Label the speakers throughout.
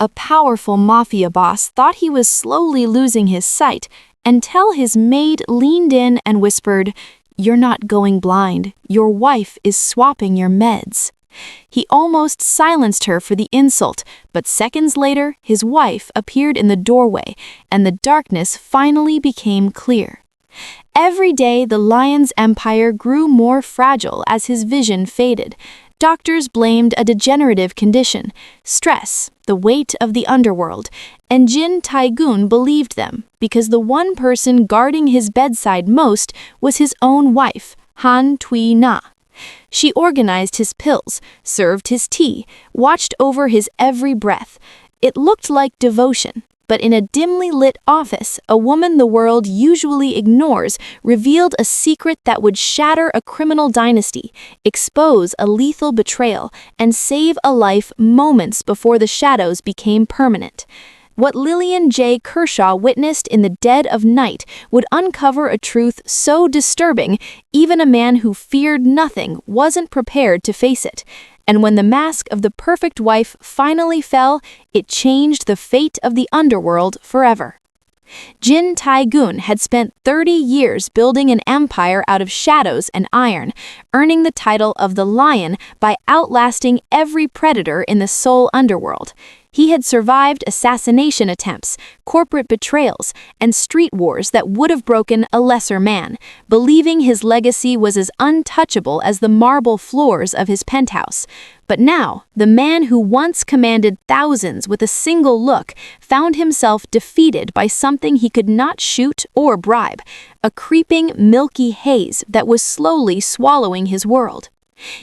Speaker 1: A powerful mafia boss thought he was slowly losing his sight until his maid leaned in and whispered, "You're not going blind. Your wife is swapping your meds." He almost silenced her for the insult, but seconds later, his wife appeared in the doorway, and the darkness finally became clear. Every day, the lion's empire grew more fragile as his vision faded. Doctors blamed a degenerative condition, stress, the weight of the underworld, and Jin Tae-gun believed them because the one person guarding his bedside most was his own wife, Han Tui-na. She organized his pills, served his tea, watched over his every breath. It looked like devotion. But in a dimly lit office, a woman the world usually ignores revealed a secret that would shatter a criminal dynasty, expose a lethal betrayal, and save a life moments before the shadows became permanent. What Lillian J. Kershaw witnessed in the dead of night would uncover a truth so disturbing, even a man who feared nothing wasn't prepared to face it. And when the mask of the perfect wife finally fell, it changed the fate of the underworld forever. Jin Tae-gun had spent 30 years building an empire out of shadows and iron, earning the title of the Lion by outlasting every predator in the Seoul underworld. He had survived assassination attempts, corporate betrayals, and street wars that would have broken a lesser man, believing his legacy was as untouchable as the marble floors of his penthouse. But now, the man who once commanded thousands with a single look found himself defeated by something he could not shoot or bribe, a creeping, milky haze that was slowly swallowing his world.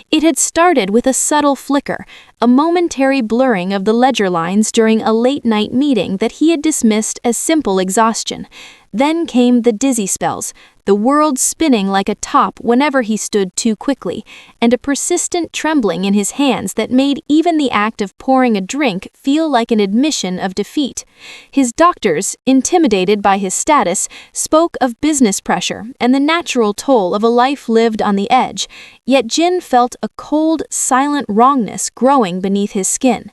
Speaker 1: It had started with a subtle flicker, a momentary blurring of the ledger lines during a late-night meeting that he had dismissed as simple exhaustion. Then came the dizzy spells, the world spinning like a top whenever he stood too quickly, and a persistent trembling in his hands that made even the act of pouring a drink feel like an admission of defeat. His doctors, intimidated by his status, spoke of business pressure and the natural toll of a life lived on the edge, yet Jin felt a cold, silent wrongness growing beneath his skin.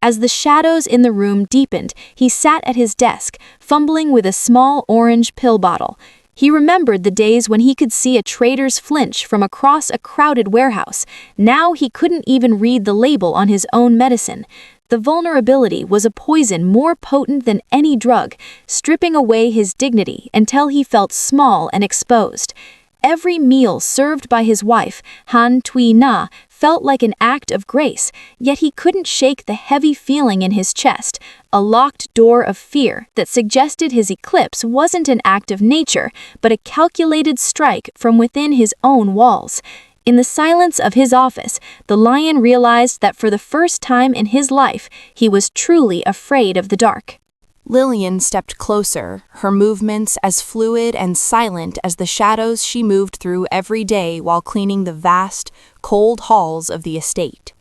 Speaker 1: As the shadows in the room deepened, he sat at his desk, fumbling with a small orange pill bottle. He remembered the days when he could see a trader's flinch from across a crowded warehouse. Now he couldn't even read the label on his own medicine. The vulnerability was a poison more potent than any drug, stripping away his dignity until he felt small and exposed. Every meal served by his wife, Han Tui-na, felt like an act of grace, yet he couldn't shake the heavy feeling in his chest, a locked door of fear that suggested his eclipse wasn't an act of nature, but a calculated strike from within his own walls. In the silence of his office, the lion realized that for the first time in his life, he was truly afraid of the dark.
Speaker 2: Lillian stepped closer, her movements as fluid and silent as the shadows she moved through every day while cleaning the vast, cold halls of the estate.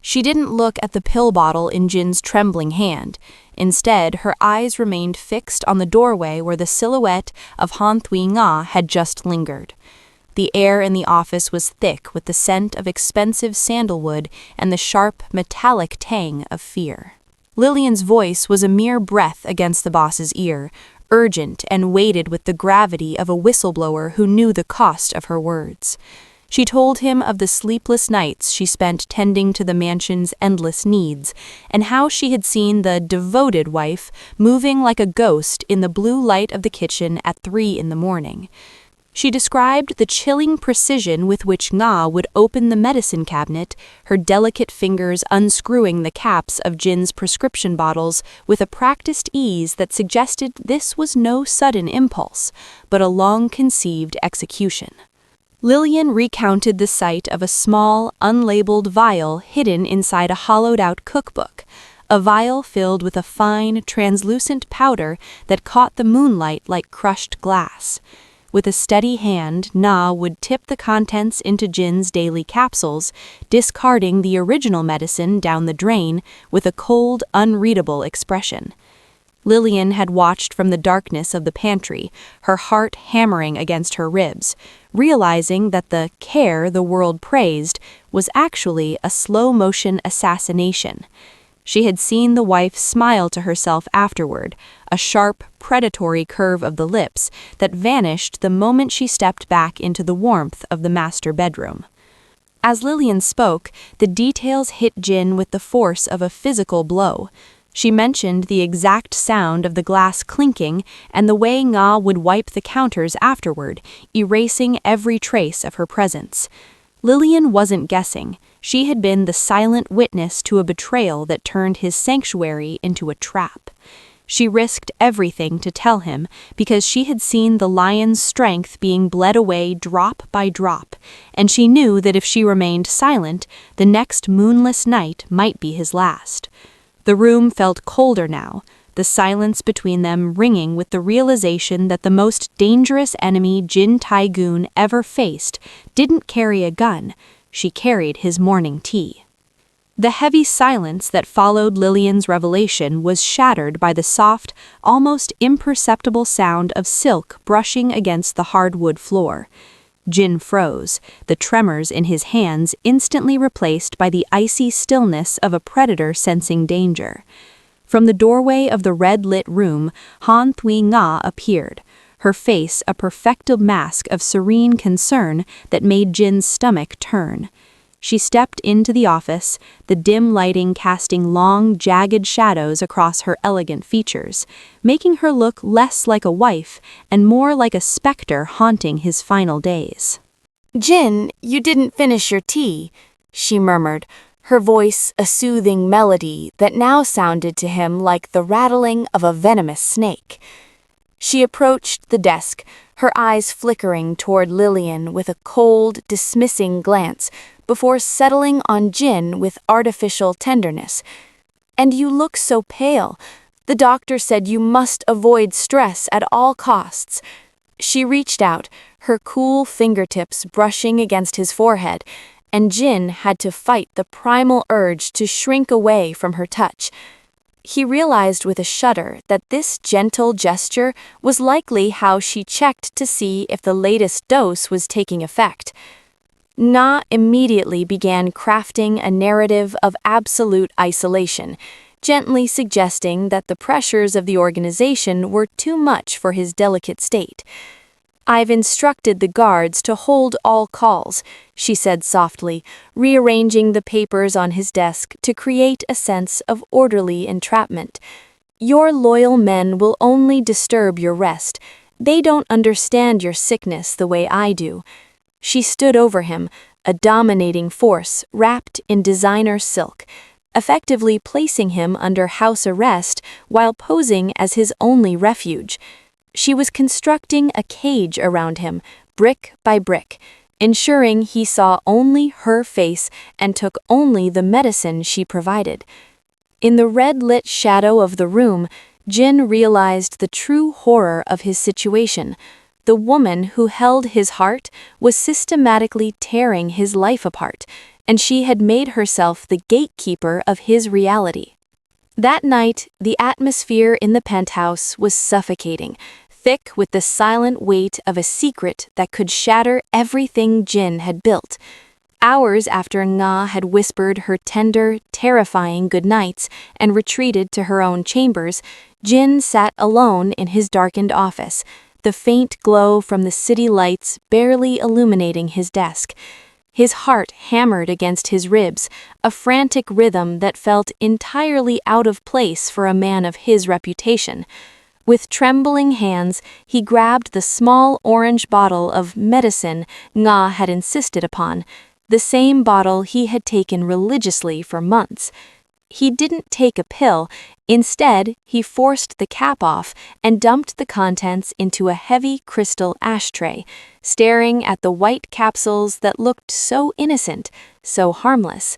Speaker 2: She didn't look at the pill bottle in Jin's trembling hand. Instead, her eyes remained fixed on the doorway where the silhouette of Han Tui-na had just lingered. The air in the office was thick with the scent of expensive sandalwood and the sharp, metallic tang of fear. Lillian's voice was a mere breath against the boss's ear, urgent and weighted with the gravity of a whistleblower who knew the cost of her words. She told him of the sleepless nights she spent tending to the mansion's endless needs, and how she had seen the devoted wife moving like a ghost in the blue light of the kitchen at 3 in the morning. She described the chilling precision with which Nga would open the medicine cabinet, her delicate fingers unscrewing the caps of Jin's prescription bottles with a practiced ease that suggested this was no sudden impulse, but a long-conceived execution. Lillian recounted the sight of a small, unlabeled vial hidden inside a hollowed-out cookbook, a vial filled with a fine, translucent powder that caught the moonlight like crushed glass. With a steady hand, Na would tip the contents into Jin's daily capsules, discarding the original medicine down the drain with a cold, unreadable expression. Lillian had watched from the darkness of the pantry, her heart hammering against her ribs, realizing that the care the world praised was actually a slow-motion assassination. She had seen the wife smile to herself afterward, a sharp, predatory curve of the lips that vanished the moment she stepped back into the warmth of the master bedroom. As Lillian spoke, the details hit Jin with the force of a physical blow. She mentioned the exact sound of the glass clinking and the way Nga would wipe the counters afterward, erasing every trace of her presence. Lillian wasn't guessing. She had been the silent witness to a betrayal that turned his sanctuary into a trap. She risked everything to tell him because she had seen the lion's strength being bled away drop by drop, and she knew that if she remained silent, the next moonless night might be his last. The room felt colder now, the silence between them ringing with the realization that the most dangerous enemy Jin Tae-goon ever faced didn't carry a gun, she carried his morning tea. The heavy silence that followed Lillian's revelation was shattered by the soft, almost imperceptible sound of silk brushing against the hardwood floor. Jin froze, the tremors in his hands instantly replaced by the icy stillness of a predator sensing danger. From the doorway of the red-lit room, Han Thuy Nga appeared, her face a perfected mask of serene concern that made Jin's stomach turn. She stepped into the office, the dim lighting casting long, jagged shadows across her elegant features, making her look less like a wife and more like a specter haunting his final days.
Speaker 3: "Jin, you didn't finish your tea," she murmured, her voice a soothing melody that now sounded to him like the rattling of a venomous snake. She approached the desk, her eyes flickering toward Lillian with a cold, dismissing glance, before settling on Jin with artificial tenderness. "And you look so pale. The doctor said you must avoid stress at all costs." She reached out, her cool fingertips brushing against his forehead, and Jin had to fight the primal urge to shrink away from her touch. He realized with a shudder that this gentle gesture was likely how she checked to see if the latest dose was taking effect. Na immediately began crafting a narrative of absolute isolation, gently suggesting that the pressures of the organization were too much for his delicate state. "I've instructed the guards to hold all calls," she said softly, rearranging the papers on his desk to create a sense of orderly entrapment. "Your loyal men will only disturb your rest. They don't understand your sickness the way I do." She stood over him, a dominating force wrapped in designer silk, effectively placing him under house arrest while posing as his only refuge. She was constructing a cage around him, brick by brick, ensuring he saw only her face and took only the medicine she provided. In the red-lit shadow of the room, Jin realized the true horror of his situation. The woman who held his heart was systematically tearing his life apart, and she had made herself the gatekeeper of his reality. That night, the atmosphere in the penthouse was suffocating, thick with the silent weight of a secret that could shatter everything Jin had built. Hours after Nga had whispered her tender, terrifying goodnights and retreated to her own chambers, Jin sat alone in his darkened office, the faint glow from the city lights barely illuminating his desk. His heart hammered against his ribs, a frantic rhythm that felt entirely out of place for a man of his reputation. With trembling hands, he grabbed the small orange bottle of medicine Nga had insisted upon, the same bottle he had taken religiously for months. He didn't take a pill. Instead, he forced the cap off and dumped the contents into a heavy crystal ashtray, staring at the white capsules that looked so innocent, so harmless.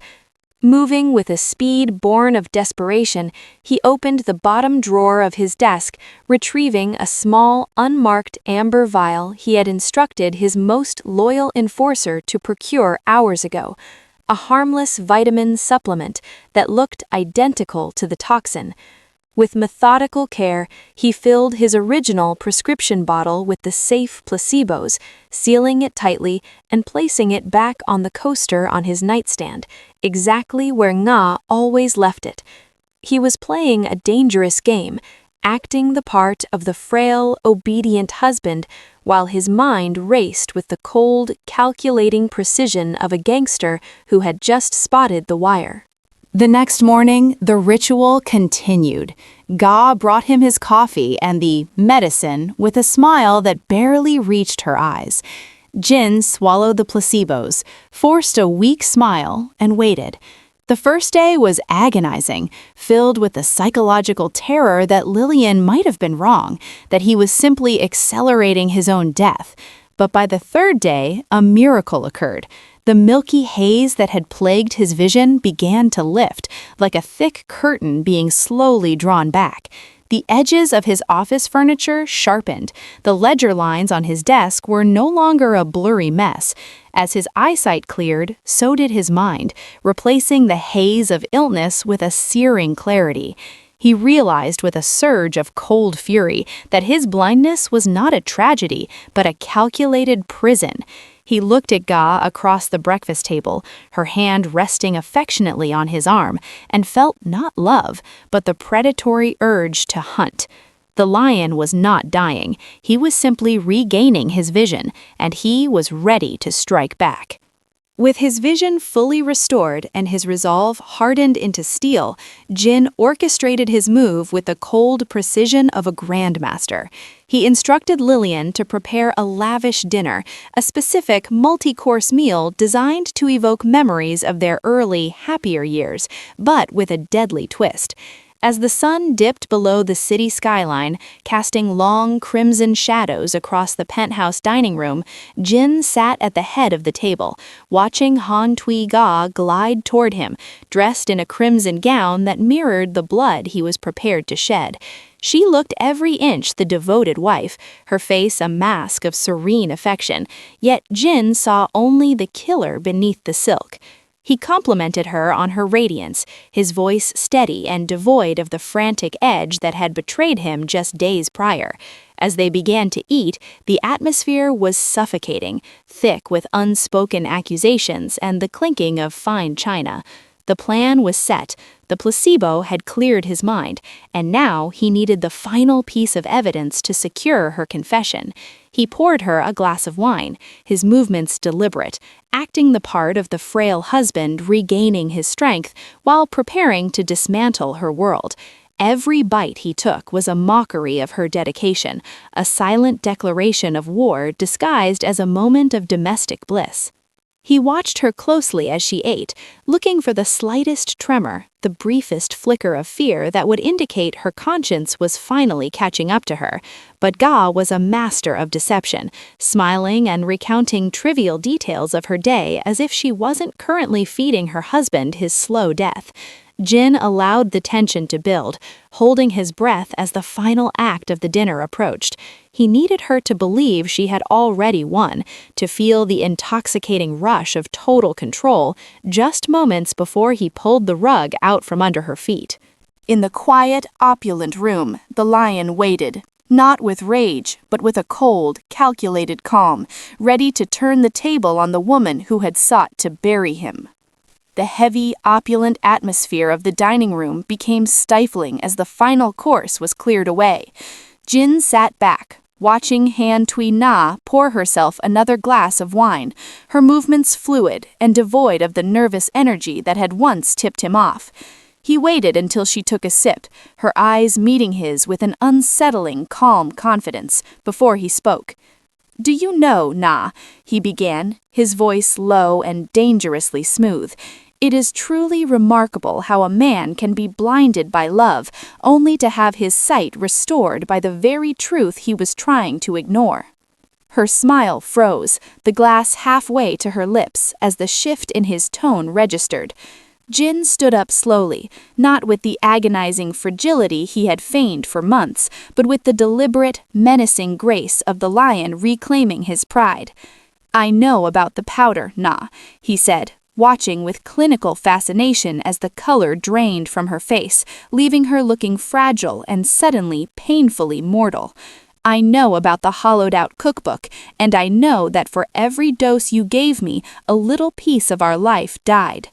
Speaker 3: Moving with a speed born of desperation, he opened the bottom drawer of his desk, retrieving a small, unmarked amber vial he had instructed his most loyal enforcer to procure hours ago. A harmless vitamin supplement that looked identical to the toxin. With methodical care, he filled his original prescription bottle with the safe placebos, sealing it tightly and placing it back on the coaster on his nightstand, exactly where Nga always left it.
Speaker 1: He was playing a dangerous game, acting the part of the frail, obedient husband while his mind raced with the cold, calculating precision of a gangster who had just spotted the wire.
Speaker 2: The next morning, the ritual continued. Ga brought him his coffee and the medicine with a smile that barely reached her eyes. Jin swallowed the placebos, forced a weak smile, and waited. The first day was agonizing, filled with the psychological terror that Lillian might have been wrong, that he was simply accelerating his own death. But by the third day, a miracle occurred. The milky haze that had plagued his vision began to lift, like a thick curtain being slowly drawn back. The edges of his office furniture sharpened. The ledger lines on his desk were no longer a blurry mess. As his eyesight cleared, so did his mind, replacing the haze of illness with a searing clarity. He realized with a surge of cold fury that his blindness was not a tragedy, but a calculated prison. He looked at Ga across the breakfast table, her hand resting affectionately on his arm, and felt not love, but the predatory urge to hunt. The lion was not dying, he was simply regaining his vision, and he was ready to strike back. With his vision fully restored and his resolve hardened into steel, Jin orchestrated his move with the cold precision of a grandmaster. He instructed Lillian to prepare a lavish dinner, a specific multi-course meal designed to evoke memories of their early, happier years, but with a deadly twist. As the sun dipped below the city skyline, casting long crimson shadows across the penthouse dining room, Jin sat at the head of the table, watching Han Tui Ga glide toward him, dressed in a crimson gown that mirrored the blood he was prepared to shed. She looked every inch the devoted wife, her face a mask of serene affection, yet Jin saw only the killer beneath the silk. He complimented her on her radiance, his voice steady and devoid of the frantic edge that had betrayed him just days prior. As they began to eat, the atmosphere was suffocating, thick with unspoken accusations and the clinking of fine china. The plan was set, the placebo had cleared his mind, and now he needed the final piece of evidence to secure her confession. He poured her a glass of wine, his movements deliberate, acting the part of the frail husband regaining his strength while preparing to dismantle her world. Every bite he took was a mockery of her dedication, a silent declaration of war disguised as a moment of domestic bliss. He watched her closely as she ate, looking for the slightest tremor, the briefest flicker of fear that would indicate her conscience was finally catching up to her. But Ga was a master of deception, smiling and recounting trivial details of her day as if she wasn't currently feeding her husband his slow death. Jin allowed the tension to build, holding his breath as the final act of the dinner approached. He needed her to believe she had already won, to feel the intoxicating rush of total control just moments before he pulled the rug out from under her feet. In the quiet, opulent room, the lion waited, not with rage, but with a cold, calculated calm, ready to turn the table on the woman who had sought to bury him. The heavy, opulent atmosphere of the dining room became stifling as the final course was cleared away. Jin sat back, watching Han Tui Na pour herself another glass of wine, her movements fluid and devoid of the nervous energy that had once tipped him off. He waited until she took a sip, her eyes meeting his with an unsettling, calm confidence, before he spoke. "Do you know, Na," he began, his voice low and dangerously smooth, "it is truly remarkable how a man can be blinded by love only to have his sight restored by the very truth he was trying to ignore." Her smile froze, the glass halfway to her lips as the shift in his tone registered. Jin stood up slowly, not with the agonizing fragility he had feigned for months, but with the deliberate, menacing grace of the lion reclaiming his pride. "I know about the powder, Na," he said, watching with clinical fascination as the color drained from her face, leaving her looking fragile and suddenly painfully mortal. "I know about the hollowed-out cookbook, and I know that for every dose you gave me, a little piece of our life died.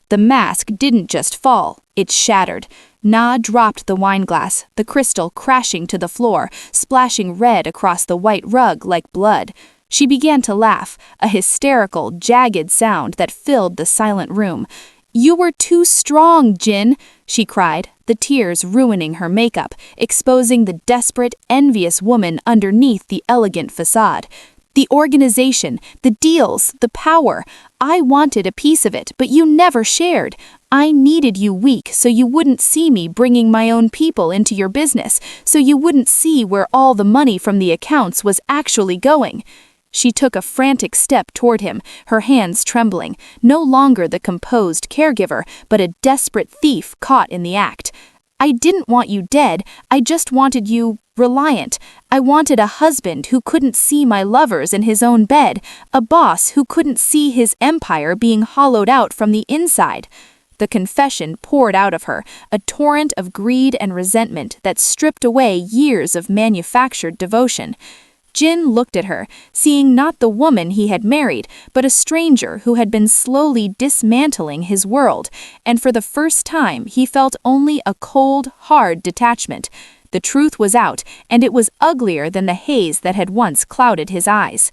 Speaker 2: The mask didn't just fall, it shattered. Na dropped the wineglass, the crystal crashing to the floor, splashing red across the white rug like blood. She began to laugh, a hysterical, jagged sound that filled the silent room. "You were too strong, Jin," she cried, the tears ruining her makeup, exposing the desperate, envious woman underneath the elegant facade. "The organization, the deals, the power. I wanted a piece of it, but you never shared. I needed you weak so you wouldn't see me bringing my own people into your business, so you wouldn't see where all the money from the accounts was actually going." She took a frantic step toward him, her hands trembling, no longer the composed caregiver, but a desperate thief caught in the act. "I didn't want you dead, I just wanted you reliant. I wanted a husband who couldn't see my lovers in his own bed, a boss who couldn't see his empire being hollowed out from the inside." The confession poured out of her, a torrent of greed and resentment that stripped away years of manufactured devotion. Jin looked at her, seeing not the woman he had married, but a stranger who had been slowly dismantling his world, and for the first time he felt only a cold, hard detachment. The truth was out, and it was uglier than the haze that had once clouded his eyes.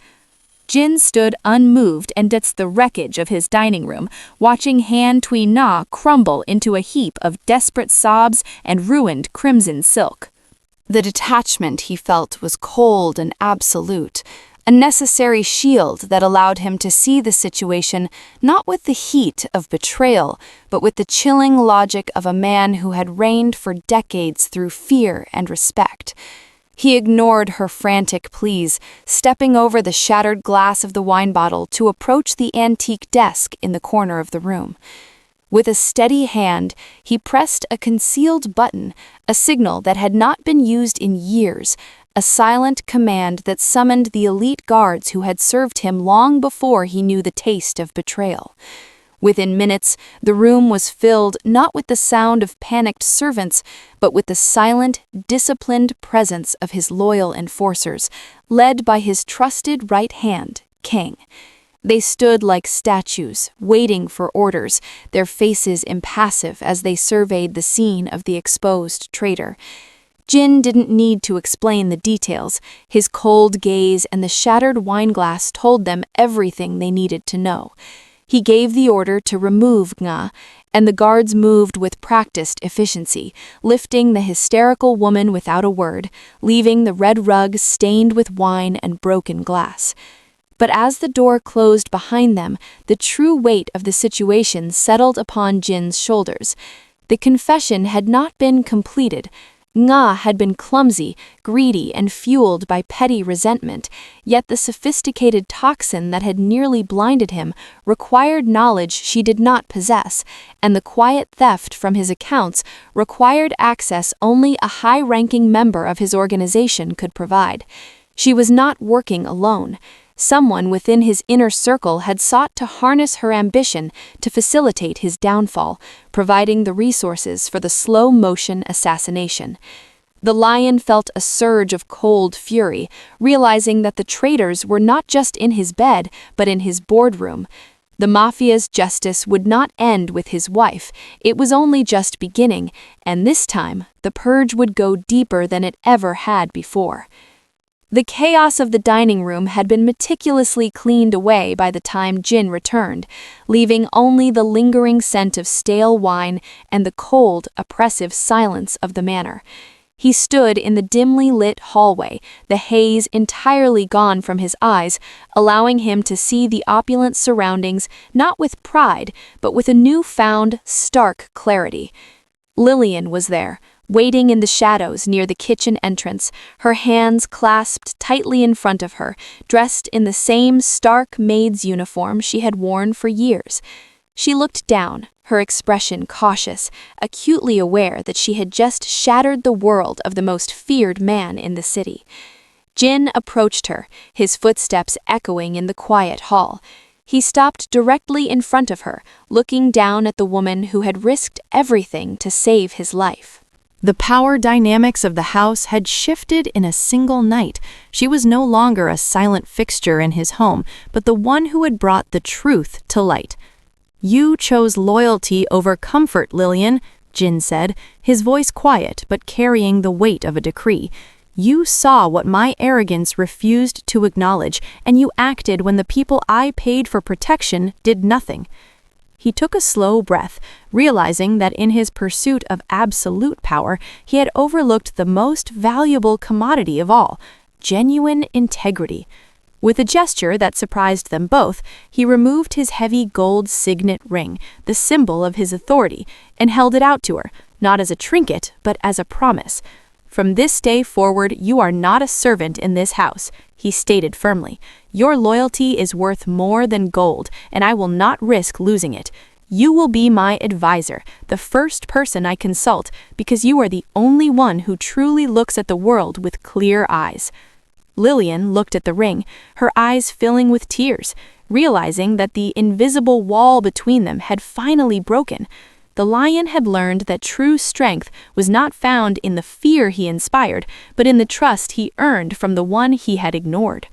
Speaker 2: Jin stood unmoved amidst the wreckage of his dining room, watching Han Tui Na crumble into a heap of desperate sobs and ruined crimson silk. The detachment he felt was cold and absolute, a necessary shield that allowed him to see the situation not with the heat of betrayal, but with the chilling logic of a man who had reigned for decades through fear and respect. He ignored her frantic pleas, stepping over the shattered glass of the wine bottle to approach the antique desk in the corner of the room. With a steady hand, he pressed a concealed button, a signal that had not been used in years, a silent command that summoned the elite guards who had served him long before he knew the taste of betrayal. Within minutes, the room was filled not with the sound of panicked servants, but with the silent, disciplined presence of his loyal enforcers, led by his trusted right hand, King. They stood like statues, waiting for orders, their faces impassive as they surveyed the scene of the exposed traitor. Jin didn't need to explain the details. His cold gaze and the shattered wineglass told them everything they needed to know. He gave the order to remove Nga, and the guards moved with practiced efficiency, lifting the hysterical woman without a word, leaving the red rug stained with wine and broken glass. But as the door closed behind them, the true weight of the situation settled upon Jin's shoulders. The confession had not been completed. Nga had been clumsy, greedy, and fueled by petty resentment, yet the sophisticated toxin that had nearly blinded him required knowledge she did not possess, and the quiet theft from his accounts required access only a high-ranking member of his organization could provide. She was not working alone. Someone within his inner circle had sought to harness her ambition to facilitate his downfall, providing the resources for the slow-motion assassination. The lion felt a surge of cold fury, realizing that the traitors were not just in his bed, but in his boardroom. The Mafia's justice would not end with his wife, it was only just beginning, and this time the purge would go deeper than it ever had before. The chaos of the dining room had been meticulously cleaned away by the time Jin returned, leaving only the lingering scent of stale wine and the cold, oppressive silence of the manor. He stood in the dimly lit hallway, the haze entirely gone from his eyes, allowing him to see the opulent surroundings not with pride, but with a newfound, stark clarity. Lillian was there, waiting in the shadows near the kitchen entrance, her hands clasped tightly in front of her, dressed in the same stark maid's uniform she had worn for years. She looked down, her expression cautious, acutely aware that she had just shattered the world of the most feared man in the city. Jin approached her, his footsteps echoing in the quiet hall. He stopped directly in front of her, looking down at the woman who had risked everything to save his life. The power dynamics of the house had shifted in a single night. She was no longer a silent fixture in his home, but the one who had brought the truth to light. "You chose loyalty over comfort, Lillian," Jin said, his voice quiet but carrying the weight of a decree. You saw what my arrogance refused to acknowledge, and you acted when the people I paid for protection did nothing. He took a slow breath, realizing that in his pursuit of absolute power, he had overlooked the most valuable commodity of all, genuine integrity. With a gesture that surprised them both, he removed his heavy gold signet ring, the symbol of his authority, and held it out to her, not as a trinket, but as a promise. From this day forward, you are not a servant in this house, he stated firmly. Your loyalty is worth more than gold, and I will not risk losing it. You will be my advisor, the first person I consult, because you are the only one who truly looks at the world with clear eyes. Lillian looked at the ring, her eyes filling with tears, realizing that the invisible wall between them had finally broken. The lion had learned that true strength was not found in the fear he inspired, but in the trust he earned from the one he had ignored.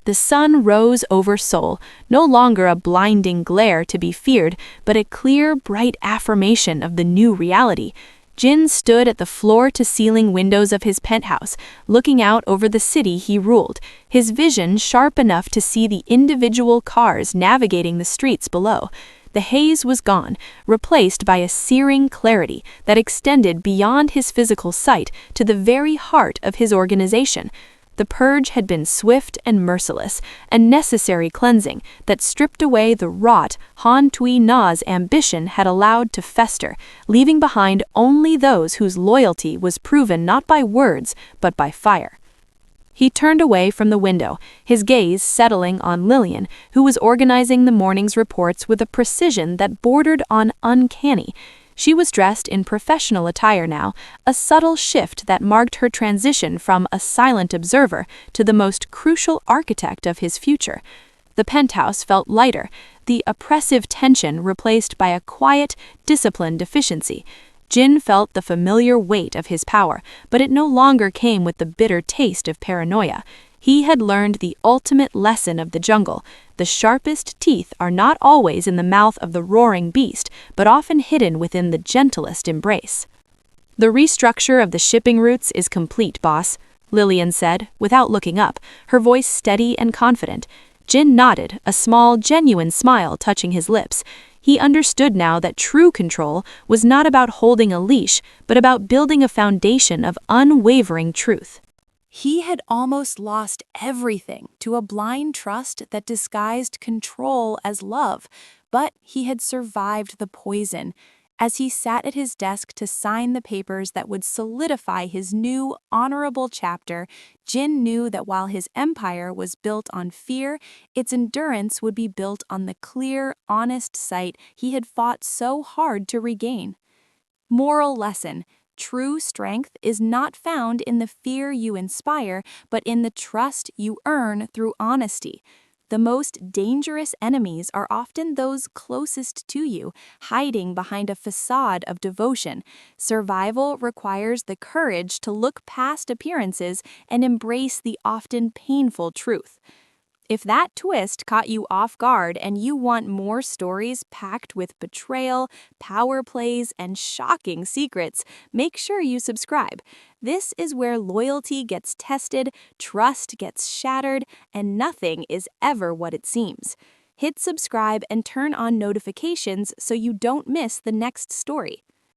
Speaker 2: The sun rose over Seoul, no longer a blinding glare to be feared, but a clear, bright affirmation of the new reality. Jin stood at the floor-to-ceiling windows of his penthouse, looking out over the city he ruled, his vision sharp enough to see the individual cars navigating the streets below. The haze was gone, replaced by a searing clarity that extended beyond his physical sight to the very heart of his organization. The purge had been swift and merciless, a necessary cleansing that stripped away the rot Han Tui-na's ambition had allowed to fester, leaving behind only those whose loyalty was proven not by words but by fire. He turned away from the window, his gaze settling on Lillian, who was organizing the morning's reports with a precision that bordered on uncanny. She was dressed in professional attire now, a subtle shift that marked her transition from a silent observer to the most crucial architect of his future. The penthouse felt lighter, the oppressive tension replaced by a quiet, disciplined efficiency. Jin felt the familiar weight of his power, but it no longer came with the bitter taste of paranoia. He had learned the ultimate lesson of the jungle. The sharpest teeth are not always in the mouth of the roaring beast, but often hidden within the gentlest embrace. The restructure of the shipping routes is complete, boss, Lillian said, without looking up, her voice steady and confident. Jin nodded, a small, genuine smile touching his lips. He understood now that true control was not about holding a leash, but about building a foundation of unwavering truth.
Speaker 3: He had almost lost everything to a blind trust that disguised control as love, but he had survived the poison. As he sat at his desk to sign the papers that would solidify his new, honorable chapter, Jin knew that while his empire was built on fear, its endurance would be built on the clear, honest sight he had fought so hard to regain. Moral lesson: true strength is not found in the fear you inspire, but in the trust you earn through honesty. The most dangerous enemies are often those closest to you, hiding behind a facade of devotion. Survival requires the courage to look past appearances and embrace the often painful truth. If that twist caught you off guard and you want more stories packed with betrayal, power plays, and shocking secrets, make sure you subscribe. This is where loyalty gets tested, trust gets shattered, and nothing is ever what it seems. Hit subscribe and turn on notifications so you don't miss the next story.